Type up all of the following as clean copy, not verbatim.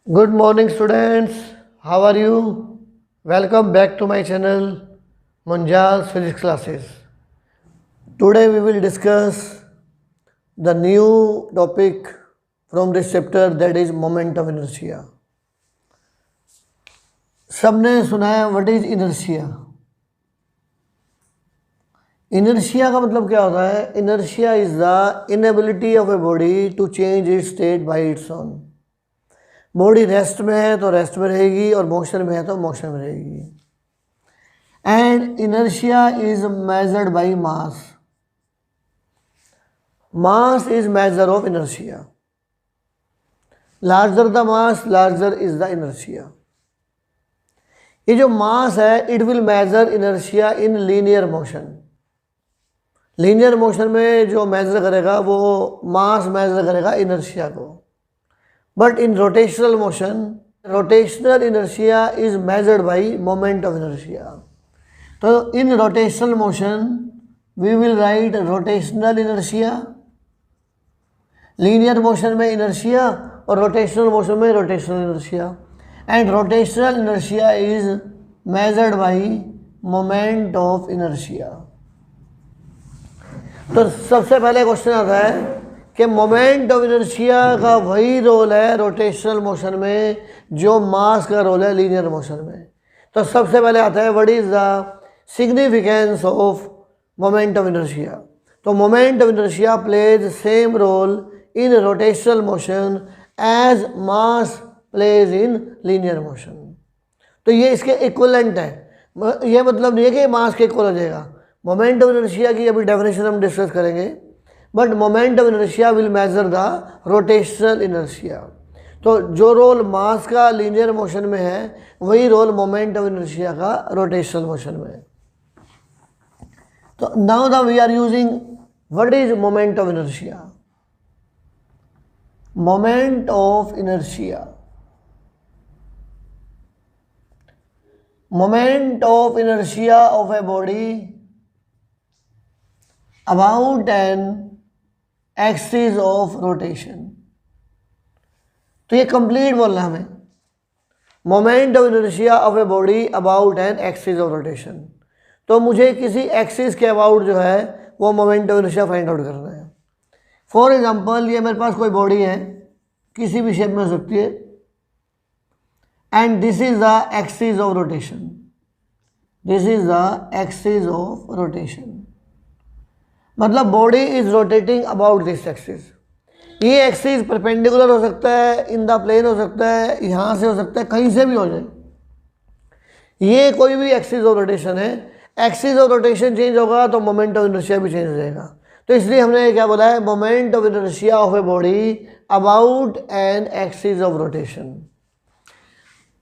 Good morning, students. How are you? Welcome back to my channel, Munjal's Physics Classes. Today we will discuss the new topic from this chapter, that is moment of inertia. सबने सुना है what is inertia. Inertia का मतलब क्या होता है? Inertia is the inability of a body to change its state by its own. Body rest में है तो रेस्ट में रहेगी और मोशन में है तो मोशन में रहेगी। And inertia is measured by mass. Mass is measure of inertia. Larger the mass, larger is the inertia. ये जो मास है it will measure inertia in linear motion. Linear motion में जो मेजर करेगा वो मास मेजर करेगा inertia को। But in rotational motion, rotational inertia is measured by moment of inertia. तो in rotational motion we will write rotational inertia. Linear motion में inertia और rotational motion में rotational inertia. And rotational inertia is measured by moment of inertia. तो सबसे पहले question आता है कि मोमेंट ऑफ इनर्शिया का वही रोल है रोटेशनल मोशन में जो मास का रोल है लीनियर मोशन में। तो सबसे पहले आता है what is the significance of moment of inertia. तो moment of inertia plays same role in rotational motion as mass plays in linear motion. तो ये इसके इक्वलेंट है। ये मतलब नहीं है कि मास के इक्वल हो जाएगा। मोमेंट ऑफ इनर्शिया की अभी डेफिनेशन हम डिस्कस करेंगे, but moment of inertia will measure the rotational inertia. तो जो रोल मास का लीनियर मोशन में है वही रोल मोमेंट ऑफ इनर्शिया का रोटेशनल मोशन में है। तो now the we are using what is moment of inertia. Moment of inertia, moment of inertia of a body about an axis of rotation. तो ये complete बोलना है हमें। Moment of inertia of a body about an axis of rotation. तो मुझे किसी axis के about जो है वो moment of inertia find out करना है। फॉर एग्जांपल ये मेरे पास कोई बॉडी है, किसी भी शेप में हो सकती है, and this is the axis of rotation. This is the axis of rotation. मतलब body is rotating about this axis. ये एक्सिस परपेंडिकुलर हो सकता है, इन द प्लेन हो सकता है, यहाँ से हो सकता है, कहीं से भी हो जाए। ये कोई भी एक्सिस ऑफ रोटेशन है। एक्सिस ऑफ रोटेशन चेंज होगा तो मोमेंट ऑफ इनर्शिया भी चेंज हो जाएगा। तो इसलिए हमने क्या बोला है, moment of inertia of a body about an axis of rotation.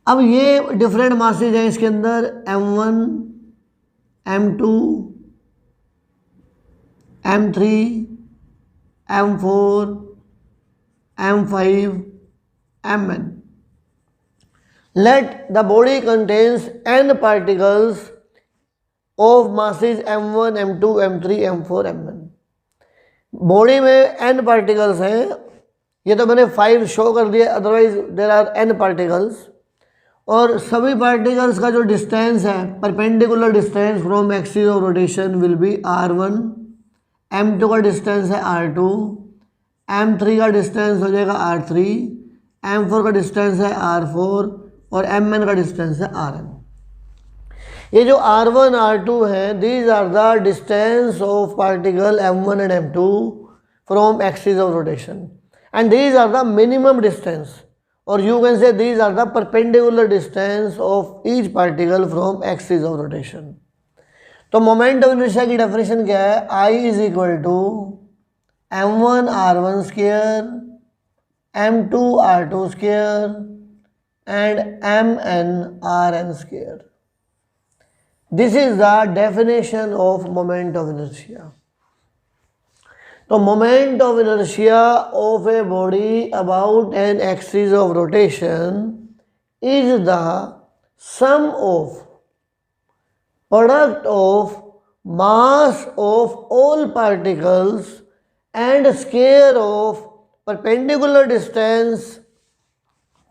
अब ये डिफरेंट मासेज हैं इसके अंदर, m1, m2, m3, m4, m5, mn. Let the body contains n particles of masses m1, m2, m3, m4, mn. Body में n particles हैं। ये तो मैंने 5 शो कर दिया, otherwise there are n particles. और सभी पार्टिकल्स का जो डिस्टेंस है, perpendicular distance from axis of rotation will be r1, m2 का डिस्टेंस है r2, m3 का डिस्टेंस हो जाएगा r3, m4 का डिस्टेंस है r4 और mn का डिस्टेंस है rn। ये जो r1, r2 हैं, these are the distance of particle m1 and m2 from axis of rotation, and these are the minimum distance, और you can say these are the perpendicular distance of each particle from axis of rotation. तो moment of inertia की definition क्या है? I is equal to m1 r1 square, m2 r2 square and mn rn square. This is the definition of moment of inertia. तो moment of inertia of a body about an axis of rotation is the sum of product of mass of all particles and square of perpendicular distance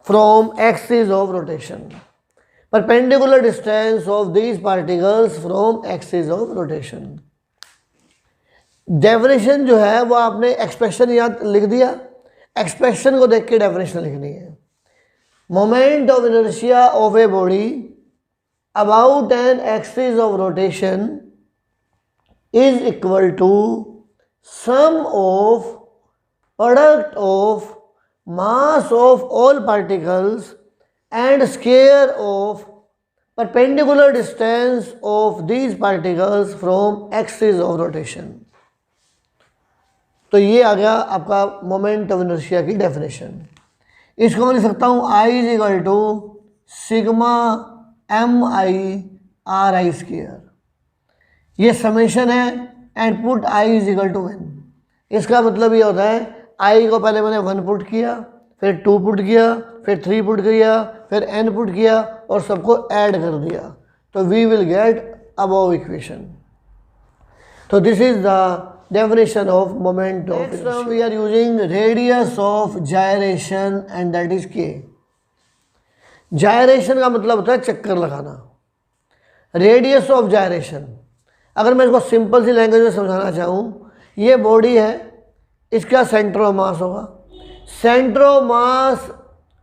from axis of rotation. Perpendicular distance of these particles from axis of rotation. Definition जो है वो आपने expression याद लिख दिया, expression को देख के डेफिनेशन लिखनी है. Moment of inertia of a body about an axis of rotation is equal to sum of product of mass of all particles and square of perpendicular distance of these particles from axis of rotation. तो ये आ गया आपका moment of inertia की definition. इसको मैं लिख सकता हूँ I is equal to sigma M I R I square. ये समेशन है and put I is equal to n. इसका मतलब ये होता है आई को पहले मैंने 1 पुट किया, फिर 2 पुट किया, फिर 3 पुट किया, फिर n पुट किया और सबको ऐड कर दिया, तो we will get above equation. तो this is the definition of moment of inertia. We are using radius of gyration and that is K. Gyration का मतलब होता है चक्कर लगाना. रेडियस ऑफ जायरेशन, अगर मैं इसको सिंपल सी लैंग्वेज में समझाना चाहूँ, ये बॉडी है, इसका सेंटर ऑफ मास होगा. सेंटर ऑफ मास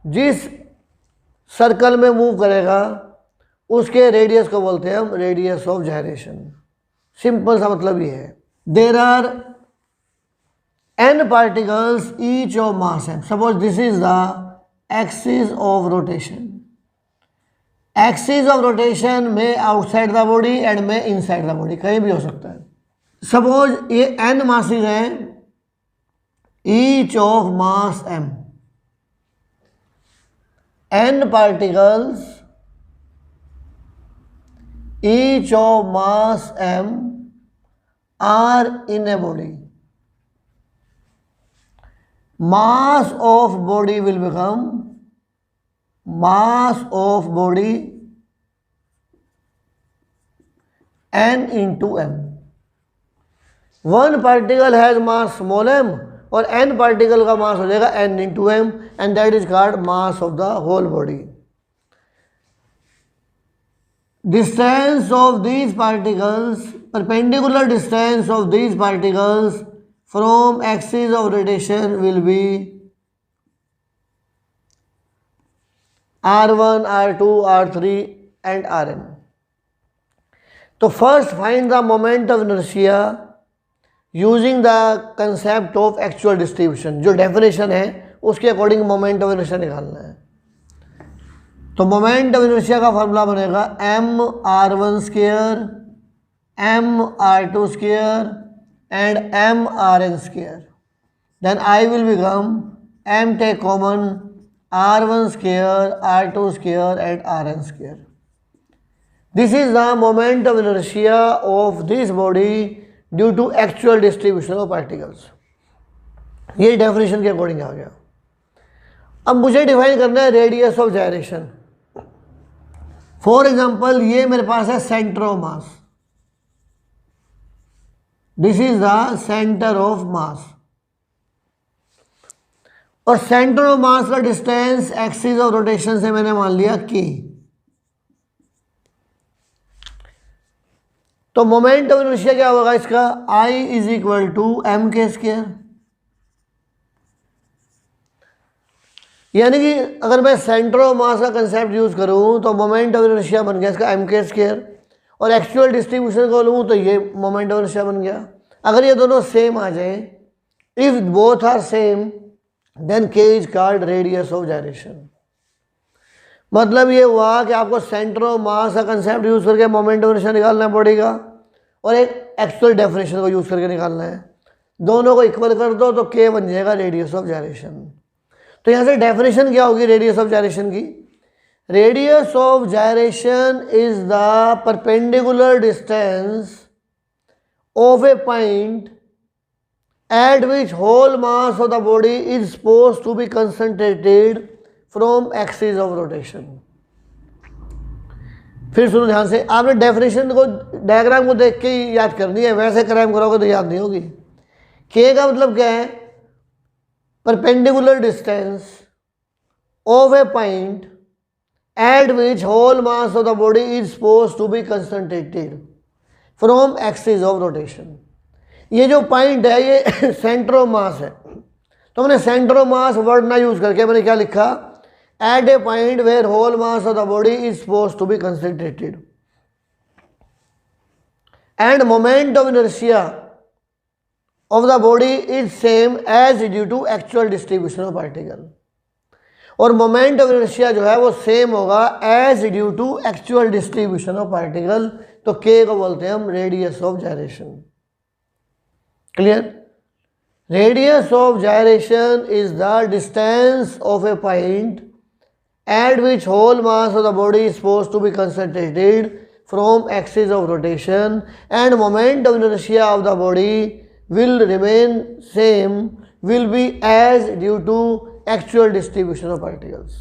जिस सर्कल में मूव करेगा उसके रेडियस को बोलते हैं हम रेडियस ऑफ जायरेशन. सिंपल सा मतलब ये है. There are n particles each of mass m. Suppose this is the axis of rotation. Axis of rotation में आउटसाइड द बॉडी एंड में इनसाइड द बॉडी, कहीं भी हो सकता है. सपोज ये n मासेस हैं, each of mass m. n particles each of mass m are in a body. Mass of body will become mass of body n into m. One particle has mass small m और n particle का mass हो जाएगा n into M and that is called mass of the whole body. Distance of these particles, perpendicular distance of these particles from axis of rotation will be r1, r2, r3 and rn. तो first find the moment of inertia using the concept of actual distribution. जो definition है उसके according moment of inertia निकालना है. तो moment of inertia का formula बनेगा m r1 square, m r2 square and m rn square. Then I will become m take common r1 square, r2 square and rn square. This is the moment of inertia of this body due to actual distribution of particles. ये definition के according आ गया. अब मुझे define करना है radius of gyration. For example ये मेरे पास है centre of mass. This is the centre of mass और सेंटर ऑफ मास का डिस्टेंस एक्सिस ऑफ रोटेशन से मैंने मान लिया k. तो मोमेंट ऑफ इनर्शिया क्या होगा इसका, I is equal to M K square. यानी कि अगर मैं सेंटर ऑफ मास का कंसेप्ट यूज करूं तो मोमेंट ऑफ इनर्शिया बन गया इसका एम के स्क्वायर, और एक्चुअल डिस्ट्रीब्यूशन को लूँ तो ये मोमेंट ऑफ इनर्शिया बन गया. अगर ये दोनों सेम आ जाए, if both are same then K is called radius of gyration. मतलब ये हुआ कि आपको सेंटर ऑफ मास का कंसेप्ट यूज करके मोमेंट ऑफ इनर्शिया निकालना पड़ेगा और एक एक्चुअल डेफिनेशन को यूज करके निकालना है. दोनों को इक्वल कर दो तो के बन जाएगा रेडियस ऑफ जायरेशन. तो यहाँ से डेफिनेशन क्या होगी रेडियस ऑफ जायरेशन की, radius of gyration is the perpendicular distance of a point at which whole mass of the body is supposed to be concentrated from axis of rotation. फिर सुनो ध्यान से, आपने डेफिनेशन को diagram को देख के ही याद करनी है, वैसे क्राइम करोगे तो याद नहीं होगी. के का मतलब क्या है, perpendicular distance of a point at which whole mass of the body is supposed to be concentrated from axis of rotation. ये जो पॉइंट है ये सेंटर ऑफ मास है, तो मैंने सेंटर ऑफ मास वर्ड ना यूज करके मैंने क्या लिखा, at a point where whole mass of the body is supposed to be concentrated and moment of inertia of the body is same as due to actual distribution of particle. और moment of inertia जो है वो same होगा as due to actual distribution of particle. तो K को बोलते हैं हम radius of gyration. Clear? Radius of gyration is the distance of a point at which whole mass of the body is supposed to be concentrated from axis of rotation and moment of inertia of the body will remain same, will be as due to actual distribution of particles.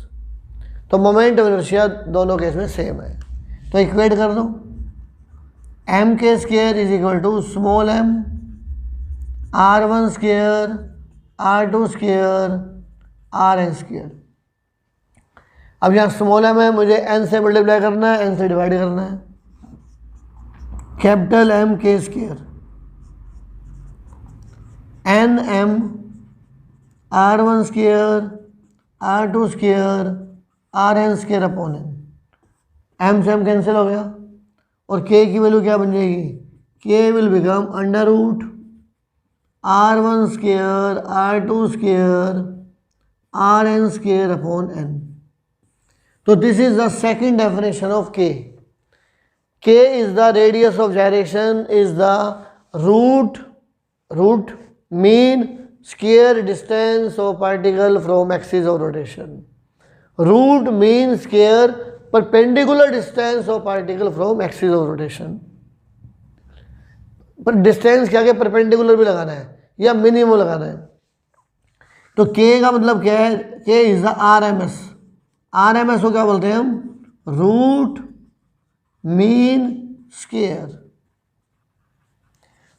तो moment of inertia दोनों case में same है. तो equate कर दो, m K square is equal to small m r1 square r2 square rn square. अब यहाँ small M है, मुझे एन से मल्टीप्लाई करना है, एन से डिवाइड करना है. Capital M K square N M r1 square r2 square rn square upon N. M से एम कैंसिल हो गया और के की वैल्यू क्या बन जाएगी, K will become under root r1 square r2 square rn square upon N. So this is the second definition of K. K is the radius of gyration, is the root mean square distance of particle from axis of rotation. Root mean square perpendicular distance of particle from axis of rotation. पर distance क्या, perpendicular भी लगाना है या minimum लगाना है. तो K का मतलब क्या है, K is the RMS. RMS को क्या बोलते हैं हम, root mean square.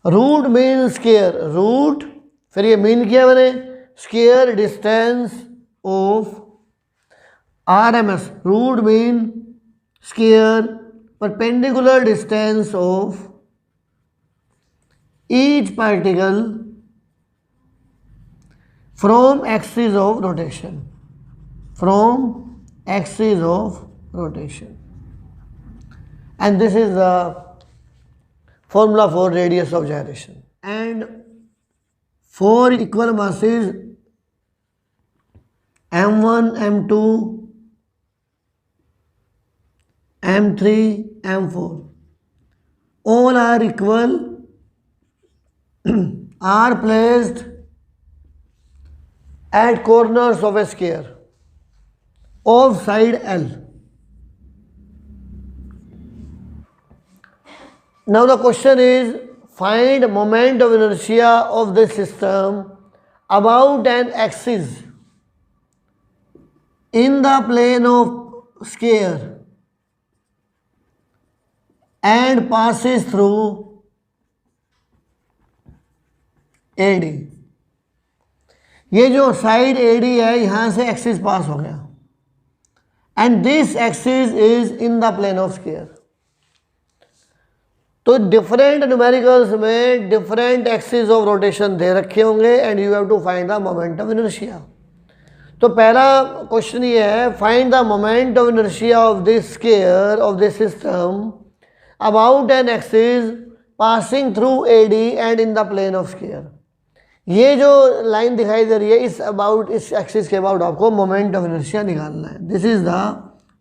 Root mean square, root फिर ये मीन किया मैंने, square distance of RMS. Root mean square perpendicular distance of each particle from axis of rotation. From axis of rotation, and this is the formula for radius of gyration. And for equal masses m1 m2 m3 m4 all are equal are placed at corners of a sphere of side L. Now the question is, find moment of inertia of this system about an axis in the plane of sphere and passes through AD. ये जो side AD है यहाँ से axis pass हो गया and this axis is in the plane of sphere. तो different numericals में different axis of rotation दे रखे होंगे and you have to find the moment of inertia. तो पहला क्वेश्चन ये है, find the moment of inertia of this sphere of this system about an axis passing through AD and in the plane of sphere. ये जो line दिखाई दे रही है इस एक्सिस के अबाउट आपको मोमेंट ऑफ इनर्शिया निकालना है. This is the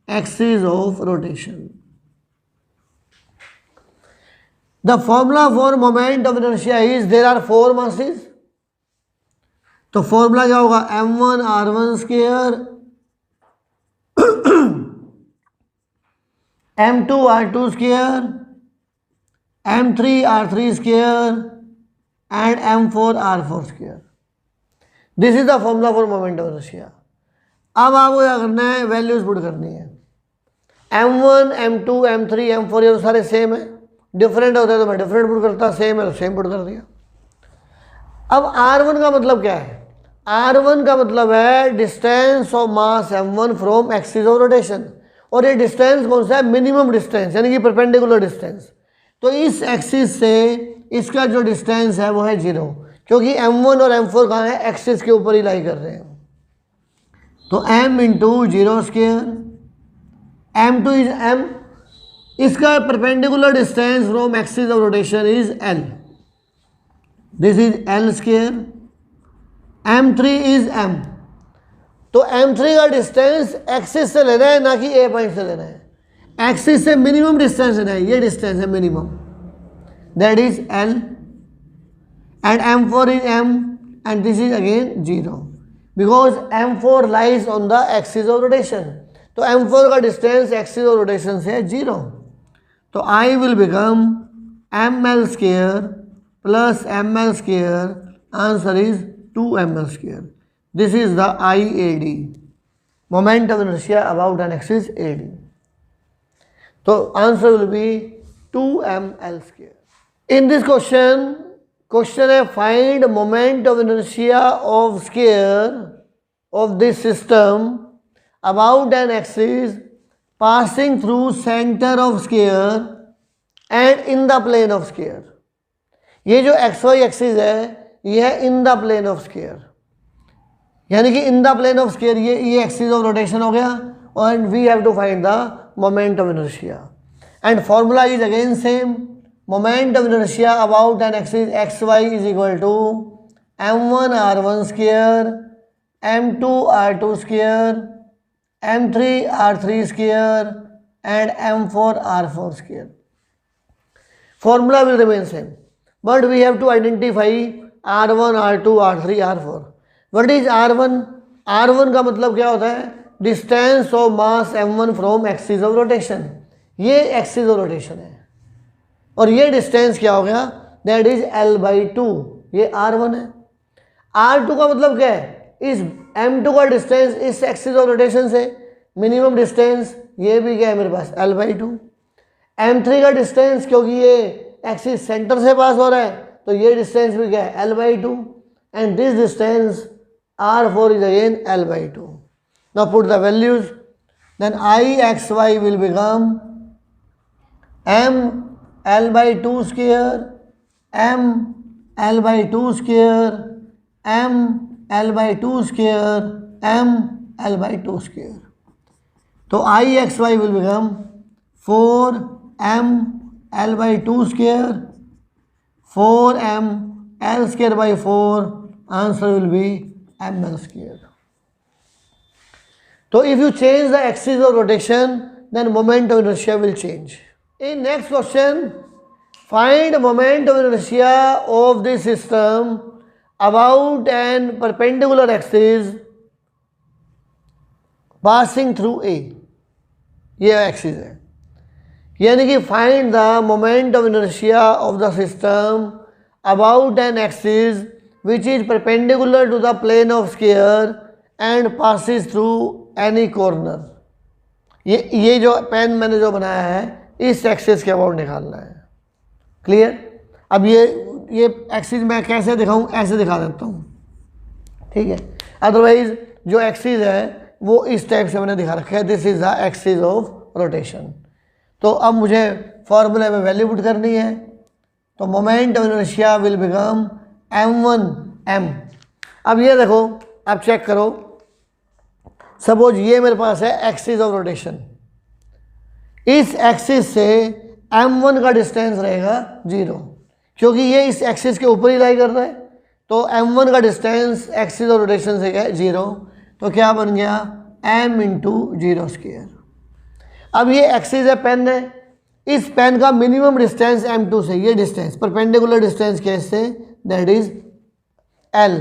axis of rotation. The formula for moment of inertia is, there are 4 masses. तो फॉर्मूला क्या होगा, m1 r1 square m2 r2 square m3 r3 square and m4 r4 square. This is the formula for moment of inertia. अब आपको क्या करना है, values put करनी है. m1 m2 m3 m4 ये तो सारे सेम है, डिफरेंट होता है तो मैं डिफरेंट पुट करता, सेम है तो सेम पुट कर दिया. अब r1 का मतलब क्या है, r1 का मतलब है distance of mass m1 from axis of rotation, और ये डिस्टेंस कौन सा है, मिनिमम डिस्टेंस यानी कि परपेंडिकुलर डिस्टेंस। तो इस एक्सिस से इसका जो डिस्टेंस है वो है 0, क्योंकि m1 और m4 कहाँ है, एक्सिस के ऊपर ही लाई कर रहे हैं। तो m into 0 square, m2 is m, इसका perpendicular distance from axis of rotation is l, this is l square, m3 is m। तो m3 का डिस्टेंस एक्सिस से लेना है, ना कि a पॉइंट से लेना है। एक्सिस से मिनिमम डिस्टेंस लेना है, ये डिस्टेंस है minimum, that is l, and m4 is m, and this is again 0, because m4 lies on the axis of rotation. तो m4 का डिस्टेंस एक्सिस ऑफ रोटेशन से है 0। तो I will become ml square plus ml square, answer is 2ml square. This is the IAD, moment of inertia about an axis AD. So answer will be 2ml square. In this question है find moment of inertia of sphere of this system about an axis passing through center of sphere and in the plane of sphere. ये जो xy axis है ये है in the plane of sphere, यानी कि in the plane of square ये axis of rotation हो गया, and we have to find the moment of inertia, and formula is again same, moment of inertia about an axis X Y is equal to m1 r1 square, m2 r2 square, m3 r3 square and m4 r4 square. Formula will remain same, but we have to identify r1 r2 r3 r4। What is R1? R1 का मतलब क्या होता है, distance of mass m1 from axis of rotation, ये axis of rotation है, और ये distance क्या हो गया, दैट इज l/2, ये R1 है। R2 का मतलब क्या है, इस m2 का डिस्टेंस इस एक्सिस ऑफ रोटेशन से मिनिमम डिस्टेंस, ये भी क्या है मेरे पास l/2। m3 का डिस्टेंस, क्योंकि ये एक्सिस सेंटर से पास हो रहा है तो ये डिस्टेंस भी क्या है l/2, and this distance r4 is again l/2. Now put the values, then Ixy will become m l/2 square, m l/2 square, m l/2 square, m l/2 square. तो Ixy will become 4m l/2 square, 4m l square by 4, answer will be ml square. So if you change the axis of rotation, then moment of inertia will change. In next question, find moment of inertia of this system about an perpendicular axis passing through A. ये axis है, यानी कि find the moment of inertia of the system about an axis which is perpendicular to the plane of sphere and passes through any corner. ये जो pen मैंने जो बनाया है इस एक्सिस के अबाउट निकालना है, क्लियर। अब ये एक्सिस मैं कैसे दिखाऊं, ऐसे दिखा देता हूँ, ठीक है। अदरवाइज जो एक्सिस है वो इस टाइप से मैंने दिखा रखा है, this is the axis of rotation. तो अब मुझे फॉर्मूले में वैल्यू पुट करनी है, तो moment of inertia will become m1m। अब ये देखो, अब चेक करो, सपोज ये मेरे पास है एक्सिस ऑफ रोटेशन, इस एक्सिस से m1 का डिस्टेंस रहेगा 0, क्योंकि ये इस एक्सिस के ऊपर ही लाई कर रहा है, तो m1 का डिस्टेंस एक्सिस ऑफ रोटेशन से क्या है 0, तो क्या बन गया m इंटू 0 स्क्वायर। अब ये एक्सिस है, पेन है, इस पेन का मिनिमम डिस्टेंस m2 से, ये डिस्टेंस परपेंडिकुलर डिस्टेंस क्या इससे, दैट इज l,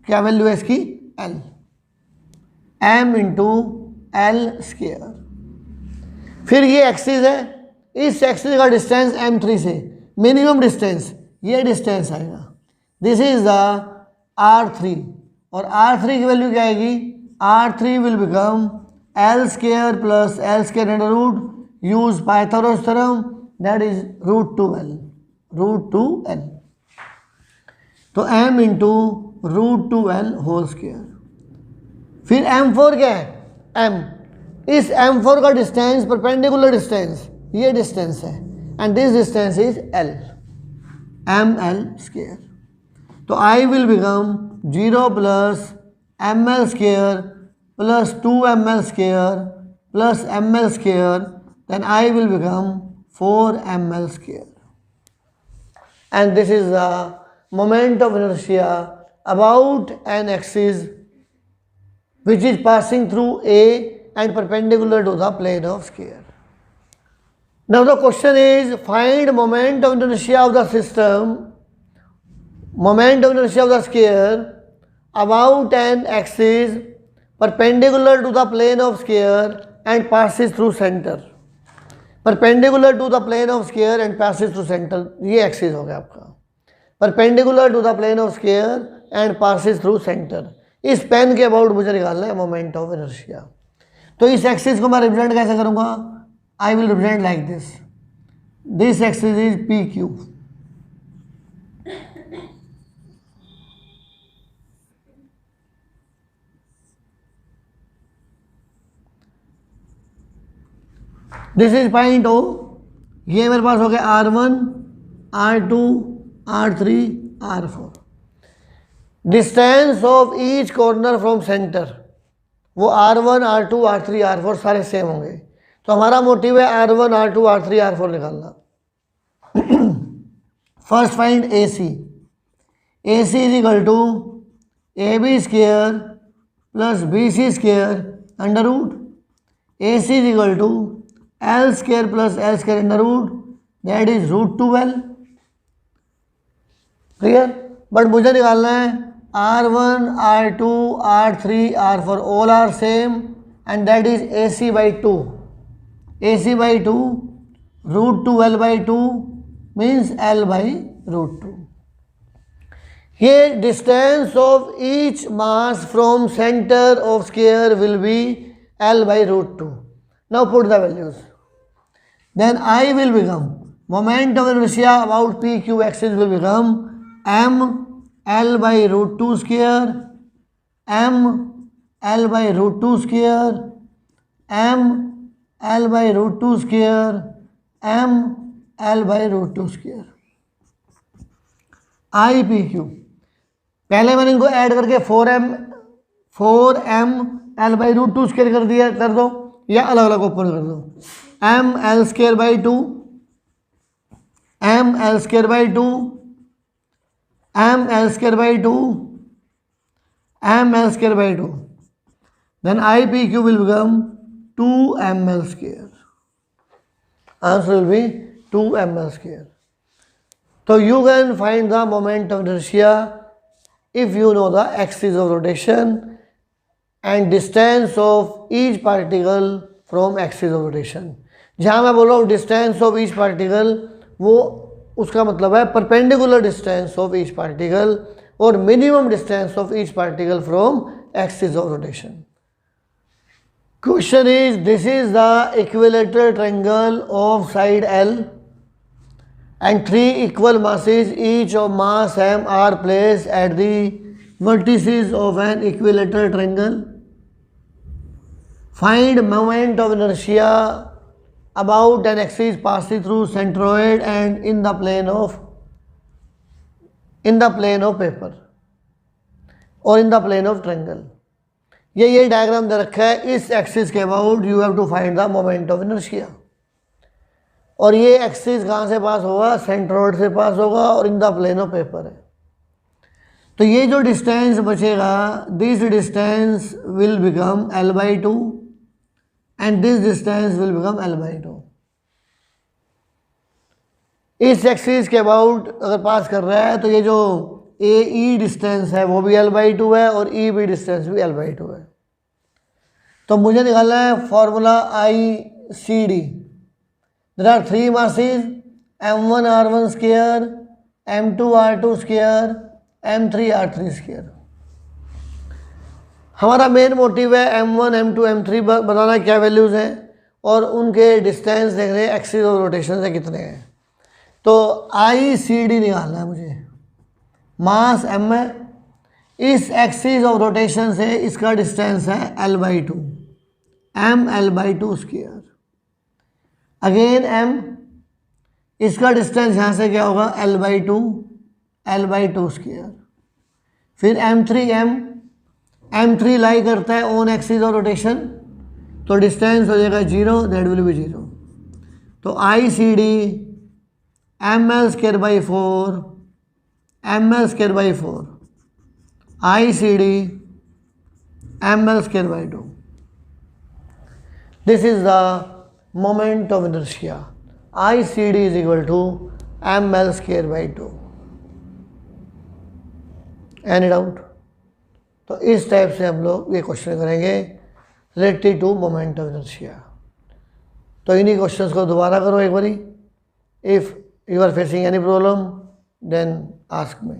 क्या वैल्यू है इसकी l, m into l square. फिर ये एक्सिस है, इस एक्सिस का डिस्टेंस m3 से मिनिमम डिस्टेंस, ये डिस्टेंस आएगा, दिस इज द r3, और r3 की वैल्यू क्या आएगी, r3 will become l square plus l square under root, use Pythagoras theorem, that is √2l, √2l। तो m into √2l whole square. फिर m4 क्या है, m, इस m4 का डिस्टेंस परपेंडिकुलर डिस्टेंस ये डिस्टेंस है and this distance is l, ml square. तो I will become 0 plus ml square plus 2ml square plus ml square, then I will become 4ml square. And this is the moment of inertia about an axis which is passing through A and perpendicular to the plane of sphere. Now the question is, find moment of inertia of the system, moment of inertia of the sphere about an axis perpendicular to the plane of sphere and passes through center. Perpendicular to the plane of square and passes through centre, ये एक्सिस हो गया आपका। Perpendicular to the plane of square and passes through centre, इस pen के about मुझे निकालना है मोमेंट ऑफ इनर्शिया। तो इस एक्सिस को मैं रिप्रेजेंट कैसे करूंगा, I will represent like this, this axis is P Q. This is point O, ये मेरे पास हो गया R1, R2, R3, R4। Distance of each corner from centre, वो R1, R2, R3, R4 सारे सेम होंगे। तो हमारा मोटिव है R1, R2, R3, R4 निकालना। First find AC, AC is equal to AB square plus BC square under root, AC is equal to L square plus L square under root, that is √2l। Clear? But मुझे निकालना है R1, R2, R3, R4 all are same and that is AC by 2, AC by 2 √2l by 2 means L by √2। ये distance of each mass from centre of square will be L by √2। Now put the values. Then I will become, moment of inertia about PQ axis will become m L by √2 square, m L by √2 square, m L by √2 square, m L by √2 square। IPQ पहले मैंने इनको add करके 4m L by √2 square कर दिया, कर दो, या अलग अलग ओपन कर दो। m L square by 2, m L square by 2, m L square by 2, m L square by 2, then IPQ will become 2ml square। Answer will be 2ml square। So you can find the moment of inertia if you know the axis of rotation and distance of each particle from axis of rotation। जहाँ मैं बोल रहा हूँ distance of each particle, वो उसका मतलब है perpendicular distance of each particle और minimum distance of each particle from axis of rotation. Question is, this is the equilateral triangle of side L and 3 equal masses each of mass m are placed at the vertices of an equilateral triangle। Find moment of inertia about an axis passing through centroid and in the plane of paper or in the plane of triangle। ये diagram दे रखा है, इस axis के about you have to find the moment of inertia. और ये axis कहाँ से पास होगा, सेंट्रोइड से पास होगा और in the plane of paper है। तो ये जो डिस्टेंस बचेगा, this distance will become L by 2 and this distance will become L by 2। इस एक्सिस के अबाउट अगर पास कर रहा है तो ये जो AE डिस्टेंस है वो भी L by 2 है और EB डिस्टेंस भी L by 2 है। तो मुझे निकालना है formula ICD। There are 3 masses, m1 r1 square, m2 r2 square, m3 r3 square। हमारा मेन मोटिव है m1 m2 m3 बताना क्या वैल्यूज़ हैं और उनके डिस्टेंस देख रहे हैं एक्सिस ऑफ रोटेशन से कितने हैं। तो ICD निकालना है मुझे। मास m है, इस एक्सिस ऑफ रोटेशन से इसका डिस्टेंस है l/2, m/2 square. Again m, इसका डिस्टेंस यहाँ से क्या होगा l/2 स्क्वायर। फिर m3 लाई करता है ऑन एक्सिस ऑफ रोटेशन, तो डिस्टेंस हो जाएगा 0, दैट विल बी 0। तो ICD ml²/4, ml²/4, ICD ml²/2. This is the moment of inertia. ICD is equal to ml²/2. Any doubt? तो इस टाइप से हम लोग ये क्वेश्चन करेंगे related to moment of inertia. तो इन्हीं क्वेश्चंस को दोबारा करो एक बारी। If you are facing any problem then ask me.